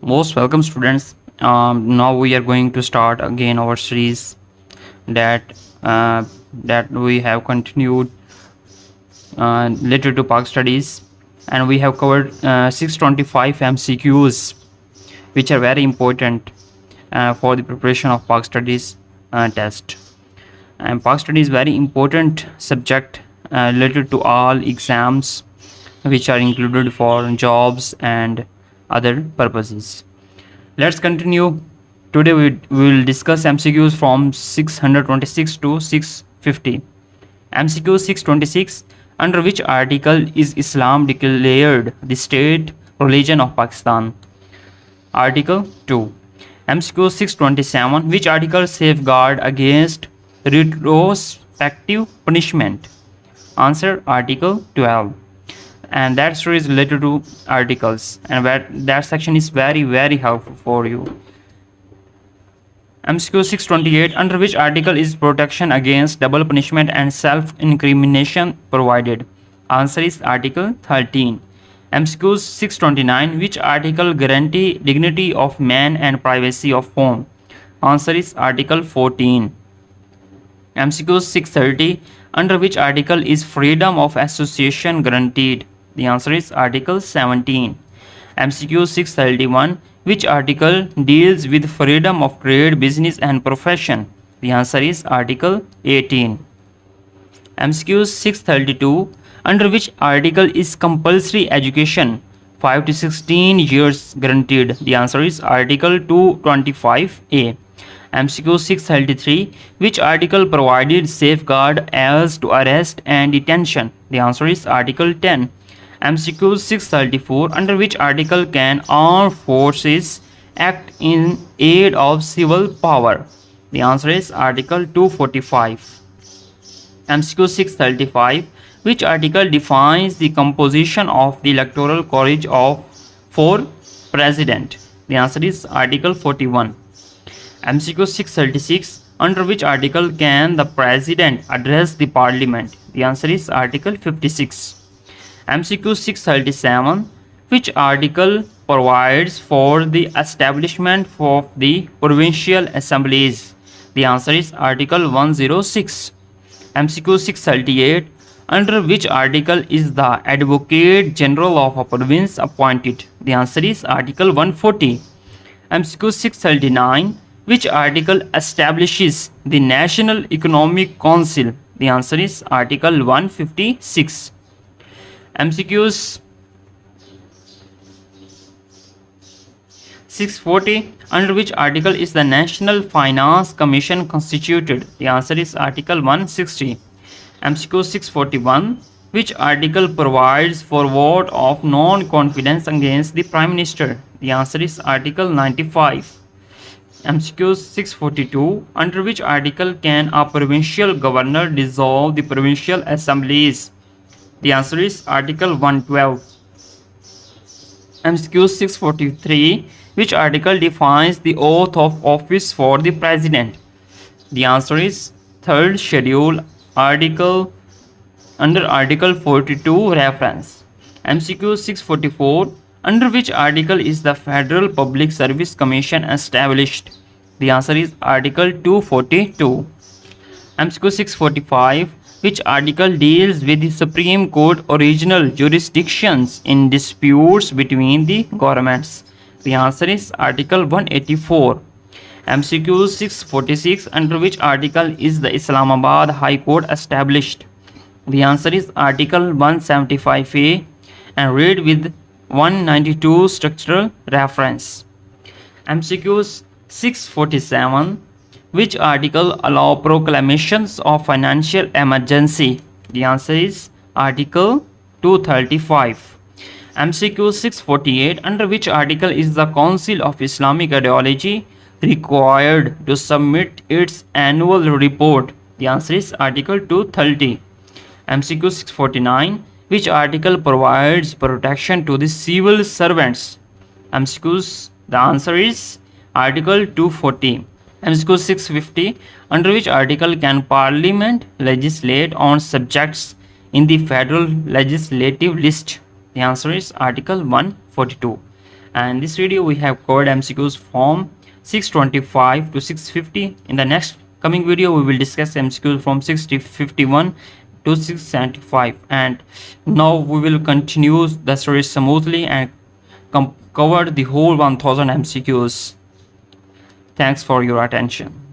Most welcome, students. Now we are going to start again our series that uh, that we have continued related to Pak studies, and we have covered 625 MCQs, which are very important for the preparation of Pak studies test. And Pak study is very important subject related to all exams, which are included for jobs and other purposes. Let's continue. Today we will discuss MCQs from 626 to 650. MCQ 626: under which article is Islam declared the state religion of Pakistan? Article 2. MCQ 627: which article safeguard against retrospective punishment? Answer: Article 12. And that story is related to articles, and that section is very helpful for you. MCQ 628: under which article is protection against double punishment and self-incrimination provided? Answer is Article 13. MCQ 629: which article guarantee dignity of man and privacy of home? Answer is Article 14. MCQ 630: under which article is freedom of association guaranteed? The answer is Article 17. MCQ 631: which article deals with freedom of trade, business and profession? The answer is Article 18. MCQ 632: under which article is compulsory education 5 to 16 years guaranteed? The answer is Article 225A. MCQ 633: which article provided safeguard as to arrest and detention? The answer is Article 10. MCQ 634: under which article can armed forces act in aid of civil power? The answer is Article 245. MCQ 635: which article defines the composition of the electoral college for president? The answer is Article 41. MCQ 636: under which article can the president address the parliament? The answer is Article 56. MCQ 637: which article provides for the establishment of the provincial assemblies? The answer is Article 106. MCQ 638: under which article is the Advocate General of a province appointed? The answer is Article 140. MCQ 639: which article establishes the National Economic Council? The answer is Article 156. MCQs 640: under which article is the National Finance Commission constituted? The answer is Article 160. MCQ 641: which article provides for vote of non-confidence against the Prime Minister? The answer is Article 95. MCQ 642: under which article can a provincial governor dissolve the provincial assemblies? The answer is Article 112. MCQ 643: which article defines the oath of office for the president? The answer is third schedule article under Article 42 reference. MCQ 644: under which article is the Federal Public Service Commission established? The answer is Article 242. MCQ 645: which article deals with the Supreme Court original jurisdictions in disputes between the governments? The answer is Article 184. MCQ 646: under which article is the Islamabad High Court established? The answer is Article 175A, and read with 192 structural reference. MCQs 647: which article allow proclamations of financial emergency? The answer is Article 235. MCQ 648: under which article is the Council of Islamic Ideology required to submit its annual report? The answer is Article 230. MCQ 649: which article provides protection to the civil servants? MCQs, the answer is Article 240. MCQ 650: under which article can Parliament legislate on subjects in the Federal Legislative List? The answer is Article 142. And this video we have covered MCQs from 625 to 650. In the next coming video we will discuss MCQs from 651 to 675, and now we will continue the story smoothly and cover the whole 1000 MCQs. Thanks for your attention.